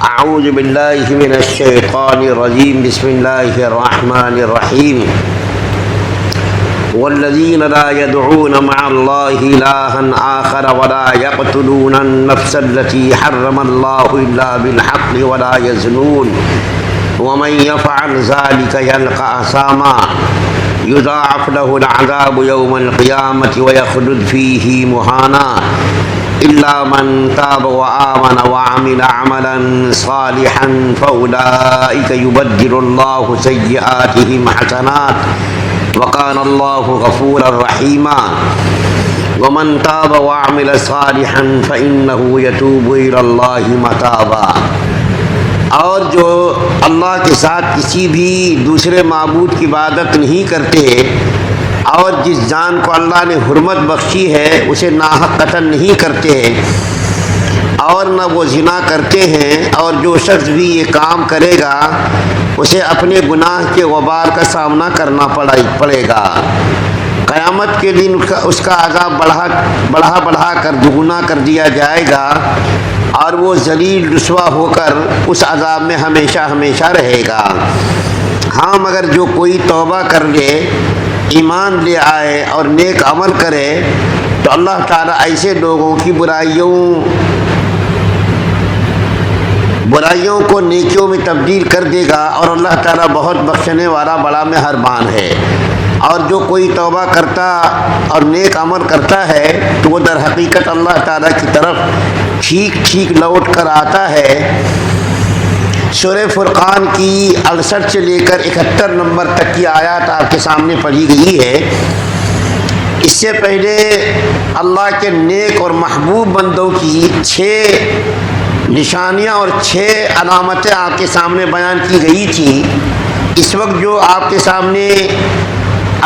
اعوذ باللہ من الشیطان الرجیم بسم اللہ الرحمن الرحیم والذین لا يدعون مع اللہ الہا آخر ولا يقتلون النفس التي حرم اللہ الا بالحق ولا يزنون ومن يفعل ذلك يلقى أثاما يضاعف له العذاب يوم القيامة ويخلد فيه مهانا إلا من تاب وآمن وعمل عملا صالحا فأولئك يبدل الله سيئاتهم حسنات وكان الله غفورا رحيما ومن تاب وعمل صالحا فإنه يتوب إلى الله متابا۔ اور جو اللہ کے ساتھ کسی بھی دوسرے معبود کی عبادت نہیں کرتے اور جس جان کو اللہ نے حرمت بخشی ہے اسے ناحق قتل نہیں کرتے اور نہ وہ زنا کرتے ہیں، اور جو شخص بھی یہ کام کرے گا اسے اپنے گناہ کے وبال کا سامنا کرنا پڑے گا۔ قیامت کے دن اس کا عذاب بڑھا کر دگنا کر دیا جائے گا اور وہ ذلیل رسوا ہو کر اس عذاب میں ہمیشہ ہمیشہ رہے گا۔ ہاں مگر جو کوئی توبہ کر لے، ایمان لے آئے اور نیک عمل کرے تو اللہ تعالیٰ ایسے لوگوں کی برائیوں کو نیکیوں میں تبدیل کر دے گا، اور اللہ تعالیٰ بہت بخشنے والا بڑا مہربان ہے۔ اور جو کوئی توبہ کرتا اور نیک عمل کرتا ہے تو وہ در حقیقت اللہ تعالیٰ کی طرف ٹھیک لوٹ کر آتا ہے۔ سورہ فرقان کی 68 سے لے کر 71 نمبر تک کی آیات آپ کے سامنے پڑھی گئی ہے۔ اس سے پہلے اللہ کے نیک اور محبوب بندوں کی 6 نشانیاں اور 6 علامتیں آپ کے سامنے بیان کی گئی تھی۔ اس وقت جو آپ کے سامنے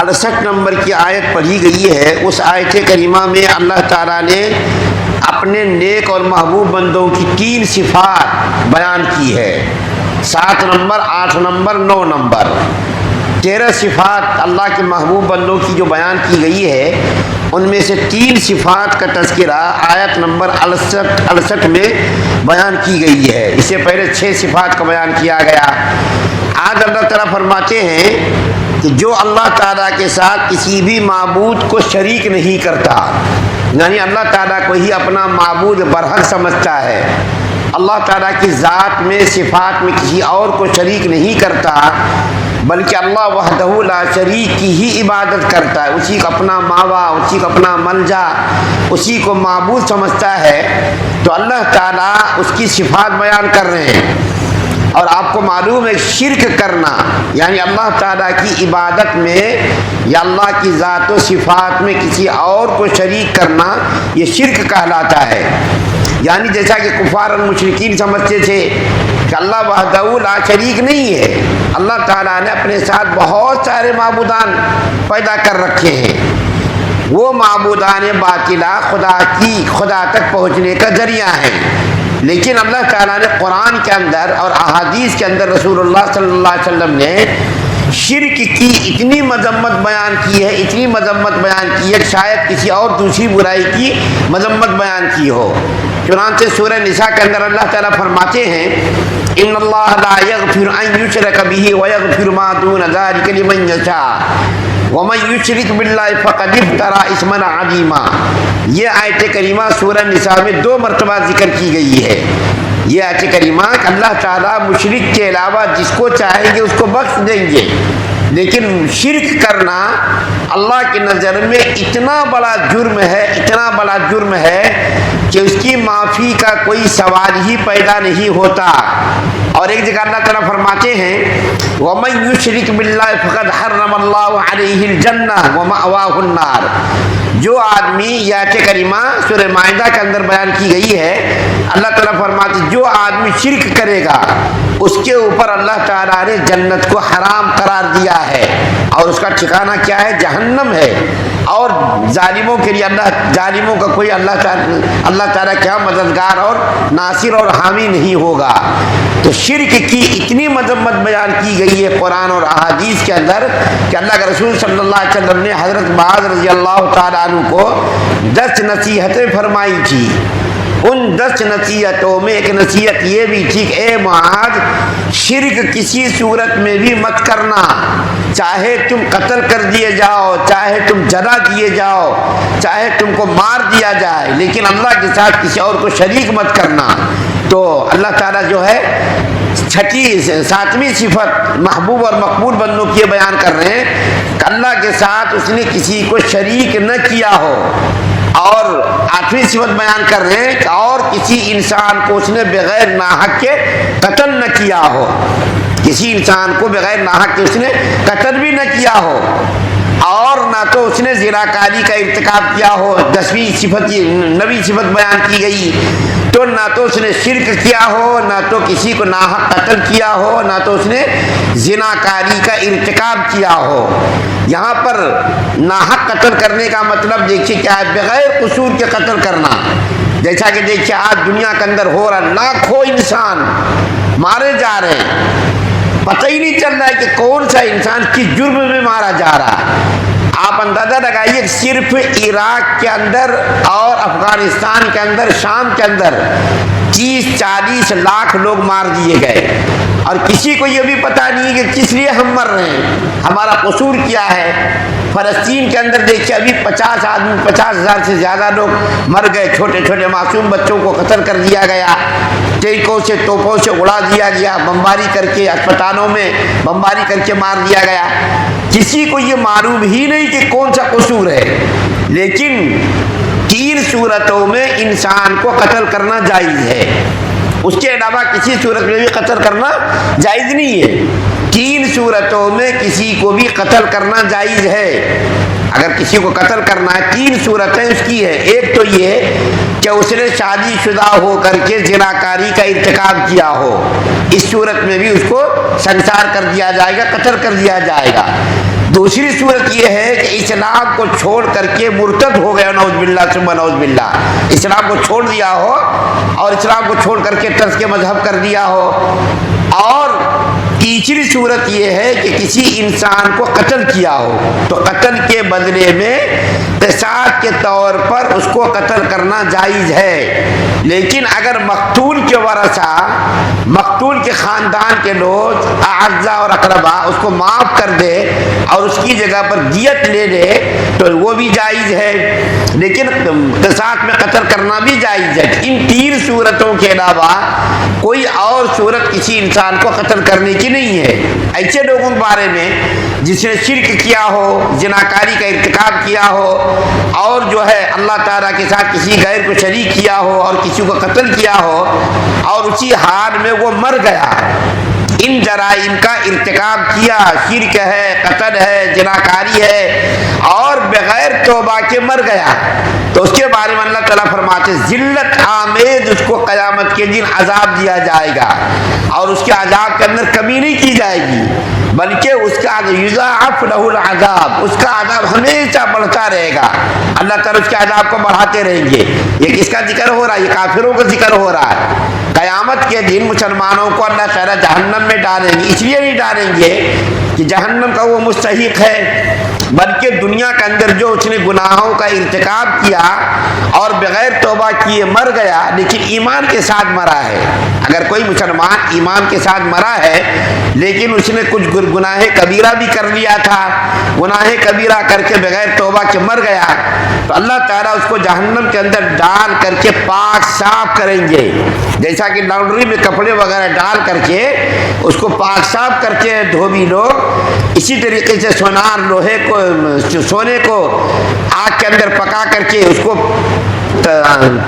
68 نمبر کی آیت پڑھی گئی ہے، اس آیت کریمہ میں اللہ تعالیٰ نے اپنے نیک اور محبوب بندوں کی 3 صفات بیان کی ہے۔ 7 نمبر، 8 نمبر، 9 نمبر 13 صفات اللہ کے محبوب بندوں کی جو بیان کی گئی ہے، ان میں سے 3 صفات کا تذکرہ آیت نمبر 68 میں بیان کی گئی ہے۔ اس سے پہلے 6 صفات کا بیان کیا گیا۔ آج اللہ تعالیٰ فرماتے ہیں کہ جو اللہ تعالیٰ کے ساتھ کسی بھی معبود کو شریک نہیں کرتا، یعنی اللہ تعالیٰ کو ہی اپنا معبود برحق سمجھتا ہے، اللہ تعالیٰ کی ذات میں صفات میں کسی اور کو شریک نہیں کرتا، بلکہ اللہ وحدہ لا شریک کی ہی عبادت کرتا ہے، اسی کو اپنا ماوا، اسی کو اپنا ملجا، اسی کو معبود سمجھتا ہے، تو اللہ تعالیٰ اس کی صفات بیان کر رہے ہیں۔ اور آپ کو معلوم ہے شرک کرنا یعنی اللہ تعالیٰ کی عبادت میں یا اللہ کی ذات و صفات میں کسی اور کو شریک کرنا یہ شرک کہلاتا ہے۔ یعنی جیسا کہ کفار اور مشرکین سمجھتے تھے کہ اللہ وحدہ لا شریک نہیں ہے، اللہ تعالیٰ نے اپنے ساتھ بہت سارے معبودان پیدا کر رکھے ہیں، وہ معبودان باطلہ خدا تک پہنچنے کا ذریعہ ہیں۔ لیکن اللہ تعالیٰ نے قرآن کے اندر اور احادیث کے اندر رسول اللہ صلی اللہ علیہ وسلم نے شرک کی اتنی مذمت بیان کی ہے، اتنی مذمت بیان کی ہے کہ شاید کسی اور دوسری برائی کی مذمت بیان کی ہو۔ چنانچہ سورہ نساء کے اندر اللہ تعالیٰ فرماتے ہیں ان اللہ لا یغفر ان یشرک بہ ویغفر ما دون ذلک لمن یشاء ومن یشرک باللہ فقد افتری اثما عظیما۔ یہ آیت کریمہ سورہ نساء میں 2 مرتبہ ذکر کی گئی ہے۔ یہ آیت کریمہ کہ اللہ تعالیٰ مشرک کے علاوہ جس کو چاہیں گے اس کو بخش دیں گے، لیکن شرک کرنا اللہ کی نظر میں اتنا بڑا جرم ہے کہ اس کی معافی کا کوئی سوال ہی پیدا نہیں ہوتا۔ اور ایک جگہ اللہ تعالیٰ فرماتے ہیں وَمَن يُشْرِكْ بِاللَّهِ فَقَدْ حَرَّمَ اللَّهُ عَلَيْهِ الْجَنَّةَ وَمَأْوَاهُ النَّارُ۔ جو آدمی یہ آیت کریمہ سورہ مائدہ کے اندر بیان کی گئی ہے، اللہ تعالیٰ فرماتے ہیں جو آدمی شرک کرے گا اس کے اوپر اللہ تعالیٰ نے جنت کو حرام قرار دیا ہے، اور اس کا ٹھکانہ کیا ہے؟ جہنم ہے۔ اور ظالموں کے لیے ظالموں کا کوئی اللہ تعالیٰ کیا مددگار اور ناصر اور حامی نہیں ہوگا۔ تو شرک کی اتنی مذمت بیان کی گئی ہے قرآن اور احادیث کے اندر کہ اللہ کے رسول صلی اللہ علیہ وسلم نے حضرت معاذ رضی اللہ تعالیٰ عنہ کو 10 نصیحتیں فرمائی تھی۔ ان 10 نصیحتوں میں ایک نصیحت یہ بھی تھی کہ اے معاذ شرک کسی صورت میں بھی مت کرنا، چاہے تم قتل کر دیے جاؤ، چاہے تم جلا کیے جاؤ، چاہے تم کو مار دیا جائے، لیکن اللہ کے ساتھ کسی اور کو شریک مت کرنا۔ تو اللہ تعالیٰ جو ہے 7ویں صفت محبوب اور مقبول بندوں کی بیان کر رہے ہیں کہ اللہ کے ساتھ اس نے کسی کو شریک نہ کیا ہو، اور 8ویں صفت بیان کر رہے ہیں کہ اور کسی انسان کو اس نے بغیر ناحق کے قتل نہ کیا ہو، کسی انسان کو بغیر ناحق کے اس نے قتل بھی نہ کیا ہو، اور نہ تو اس نے زناکاری کا ارتکاب کیا ہو، 9ویں صفت بیان کی گئی، تو نہ تو اس نے شرک کیا ہو، نہ تو کسی کو ناحق قتل کیا ہو، نہ تو اس نے زناکاری کا ارتکاب کیا ہو۔ یہاں پر ناحق قتل کرنے کا مطلب دیکھیے کیا ہے، بغیر قصور کے قتل کرنا، جیسا کہ دیکھیے آج دنیا کے اندر ہو رہا، لاکھوں انسان مارے جا رہے ہیں، پتہ ہی نہیں چل رہا ہے کہ کون سا انسان کس جرم میں مارا جا رہا ہے۔ آپ اندازہ لگائیے صرف عراق کے اندر اور افغانستان کے اندر، شام کے اندر 30-40 لاکھ لوگ مار دیے گئے، اور کسی کو یہ بھی پتہ نہیں کہ کس لیے ہم مر رہے ہیں، ہمارا قصور کیا ہے۔ فلسطین کے اندر دیکھیے ابھی 50,000 سے زیادہ لوگ مر گئے، چھوٹے چھوٹے معصوم بچوں کو قتل کر دیا گیا، ٹینکوں سے توپوں سے اڑا دیا گیا، بمباری کر کے اسپتالوں میں بمباری کر کے مار دیا گیا۔ کسی کو یہ معلوم ہی نہیں کہ کون سا قصور ہے، لیکن 3 صورتوں میں انسان کو قتل کرنا جائز ہے، اس کے علاوہ کسی صورت میں بھی قتل کرنا جائز نہیں ہے۔ 3 صورتوں میں کسی کو بھی قتل کرنا جائز ہے۔ اگر کسی کو قتل کرنا ہے 3 صورتیں اس کی ہے، ایک تو یہ کہ اس نے شادی شدہ ہو کر کے زناکاری کا ارتکاب کیا ہو، اس صورت میں بھی اس کو سنسار کر دیا جائے گا، قتل کر دیا جائے گا۔ دوسری صورت یہ ہے کہ اسلام کو چھوڑ کر کے مرتد ہو گیا، نعوذ باللہ ثم نعوذ باللہ، اسلام کو چھوڑ دیا ہو اور اسلام کو چھوڑ کر کے ترک مذہب کر دیا ہو۔ اور تیسری صورت یہ ہے کہ کسی انسان کو قتل کیا ہو، تو قتل کے بدلے میں قصاص کے طور پر اس کو قتل کرنا جائز ہے۔ لیکن اگر مقتول کے ورثہ، مقتول کے خاندان کے لوگ، اعزا اور اقربا اس کو معاف کر دے اور اس کی جگہ پر دیت لے لے تو وہ بھی جائز ہے، لیکن قصاص میں قتل کرنا بھی جائز ہے۔ ان 3 صورتوں کے علاوہ کوئی اور صورت کسی انسان کو قتل کرنے کی نہیں ہے۔ ایسے لوگوں کے بارے میں جس نے شرک کیا ہو، زناکاری کا ارتکاب کیا ہو، اور جو ہے اللہ تعالیٰ کے ساتھ کسی غیر کو شریک کیا ہو اور کسی کو قتل کیا ہو، اور اسی حال میں وہ مر گیا، ان جرائم کا ارتکاب کیا، شرک ہے، قتل ہے، زناکاری ہے، اور بغیر توبہ کے مر گیا، تو اس کے بارے میں اللہ تعالیٰ فرماتے ذلت آمیز اس کو قیامت کے دن عذاب دیا جائے گا، اور اس کے عذاب کے اندر کمی نہیں کی جائے گی، بلکہ اس کا یضاعف لہ العذاب، اس کا عذاب ہمیشہ بڑھتا رہے گا، اللہ تعالیٰ اس کے عذاب کو بڑھاتے رہیں گے۔ یہ کس کا ذکر ہو رہا ہے؟ یہ کافروں کا ذکر ہو رہا ہے۔ قیامت کے دن مسلمانوں کو اللہ تعالیٰ جہنم میں ڈالیں گے، اس لیے نہیں ڈالیں گے کہ جہنم کا وہ مستحق ہے، بلکہ دنیا کے اندر جو اس نے گناہوں کا ارتکاب کیا اور بغیر توبہ کیے مر گیا، لیکن ایمان کے ساتھ مرا ہے۔ اگر کوئی مسلمان ایمان کے ساتھ مرا ہے لیکن اس نے کچھ گناہ کبیرہ بھی کر لیا تھا، گناہ کبیرہ کر کے بغیر توبہ کے مر گیا، تو اللہ تعالیٰ اس کو جہنم کے اندر ڈال کر کے پاک صاف کریں گے، جیسا کہ لانڈری میں کپڑے وغیرہ ڈال کر کے اس کو پاک صاف کرتے ہیں دھوبی لوگ، اسی طریقے سے سونار لوہے کو، سونے کو آگ کے اندر پکا کر کے اس کو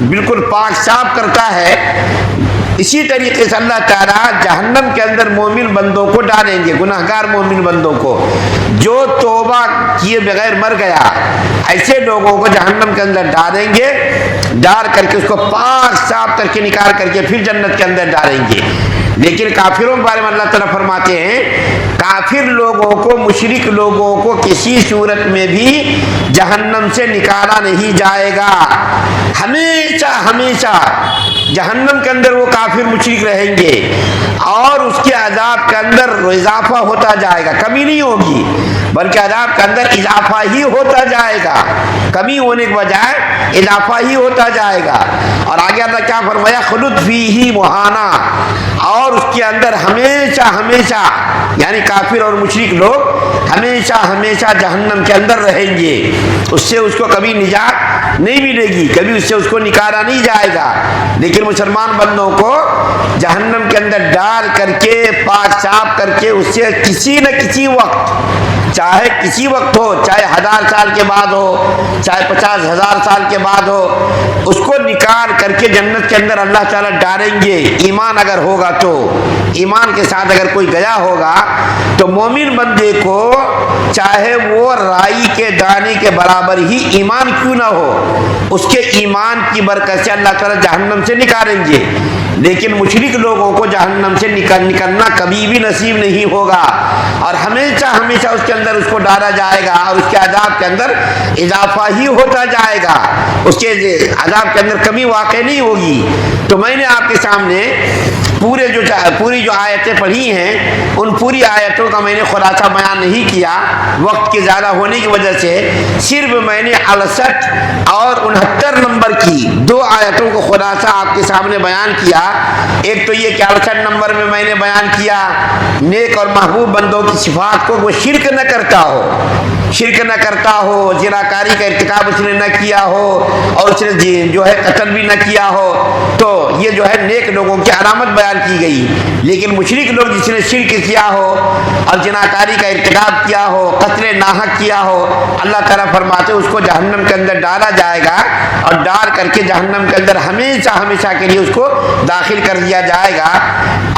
بالکل پاک صاف کرتا ہے، اسی طریقے سے اللہ تعالیٰ جہنم کے اندر مومن بندوں کو ڈالیں گے، گناہگار مومن بندوں کو جو توبہ کیے بغیر مر گیا، ایسے لوگوں کو جہنم کے اندر ڈالیں گے، ڈال کر کے اس کو پاک صاف کر کے نکال کر کے پھر جنت کے اندر ڈالیں گے۔ لیکن کافروں کے بارے میں اللہ تعالیٰ فرماتے ہیں کافر لوگوں کو، مشرک لوگوں کو کسی صورت میں بھی جہنم سے نکالا نہیں جائے گا، ہمیشہ ہمیشہ جہنم کے اندر وہ کافر مشرک رہیں گے، اور اس کے عذاب کے اندر اضافہ ہوتا جائے گا، کمی نہیں ہوگی۔ بلکہ عذاب کے اندر اضافہ ہی ہوتا جائے گا، کمی ہونے کے بجائے اضافہ ہی ہوتا جائے گا۔ اور آگے اللہ کیا فرمایا؟ خلد فیہ مہانا، اور اس کے اندر ہمیشہ ہمیشہ، یعنی کافر اور مشرک لوگ ہمیشہ ہمیشہ جہنم کے اندر رہیں گے، اس سے اس کو کبھی نجات نہیں ملے گی، کبھی اس سے اس کو نکالا نہیں جائے گا۔ لیکن مسلمان بندوں کو جہنم کے اندر ڈال کر کے پاک صاف کر کے اس سے کسی نہ کسی وقت، چاہے کسی وقت ہو، چاہے 1000 سال کے بعد ہو، چاہے 50,000 سال کے بعد ہو، اس کو نکال کر کے جنت کے اندر اللہ تعالیٰ ڈالیں گے۔ ایمان اگر ہوگا تو، ایمان کے ساتھ اگر کوئی گیا ہوگا تو مومن بندے کو چاہے وہ رائی کے دانے کے برابر ہی ایمان کیوں نہ ہو، اس کے ایمان کی برکت سے اللہ تعالیٰ جہنم سے نکالیں گے۔ لیکن مشرک لوگوں کو جہنم سے نکلنا کبھی بھی نصیب نہیں ہوگا، اور ہمیشہ ہمیشہ اس کے اندر اس کو ڈالا جائے گا، اور اس کے عذاب کے اندر اضافہ ہی ہوتا جائے گا، اس کے عذاب کے اندر کمی واقع نہیں ہوگی۔ تو میں نے آپ کے سامنے پوری جو آیتیں پڑھی ہیں، ان پوری آیتوں کا میں نے خلاصہ بیان نہیں کیا وقت کے زیادہ ہونے کی وجہ سے، صرف میں نے 68 اور 69 نمبر کی 2 آیتوں کو خلاصہ آپ کے سامنے بیان کیا۔ ایک تو یہ کہ 68 نمبر میں میں نے بیان کیا نیک اور محبوب بندوں کی صفات کو، وہ شرک نہ کرتا ہو، شرک نہ کرتا ہو، زناکاری کا ارتکاب اس نے نہ کیا ہو، اور اس نے جو ہے قتل بھی نہ کیا ہو، تو یہ جو ہے نیک لوگوں کی علامت بیان کی گئی۔ لیکن مشرک لوگ جس نے شرک کیا ہو اور زناکاری کا ارتکاب کیا ہو، قتل ناحق کیا ہو، اللہ تعالیٰ فرماتے اس کو جہنم کے اندر ڈالا جائے گا، اور ڈال کر کے جہنم کے اندر ہمیشہ ہمیشہ کے لیے اس کو داخل کر دیا جائے گا۔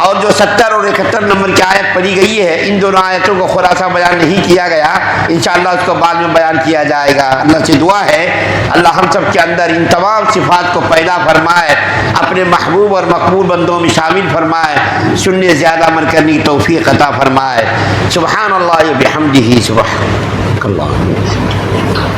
اور جو 70 اور 71 نمبر کی آیت پڑھی گئی ہے، ان دونوں آیتوں کو خلاصہ بیان نہیں کیا گیا، انشاءاللہ اس کو بعد میں بیان کیا جائے گا۔ اللہ سے دعا ہے اللہ ہم سب کے اندر ان تمام صفات کو پیدا فرمائے، اپنے محبوب اور مقبول بندوں میں شامل فرمائے، سننے زیادہ عمل کرنے کی توفیق عطا فرمائے۔ سبحان اللہ بحمدہ، سبحان اللہ۔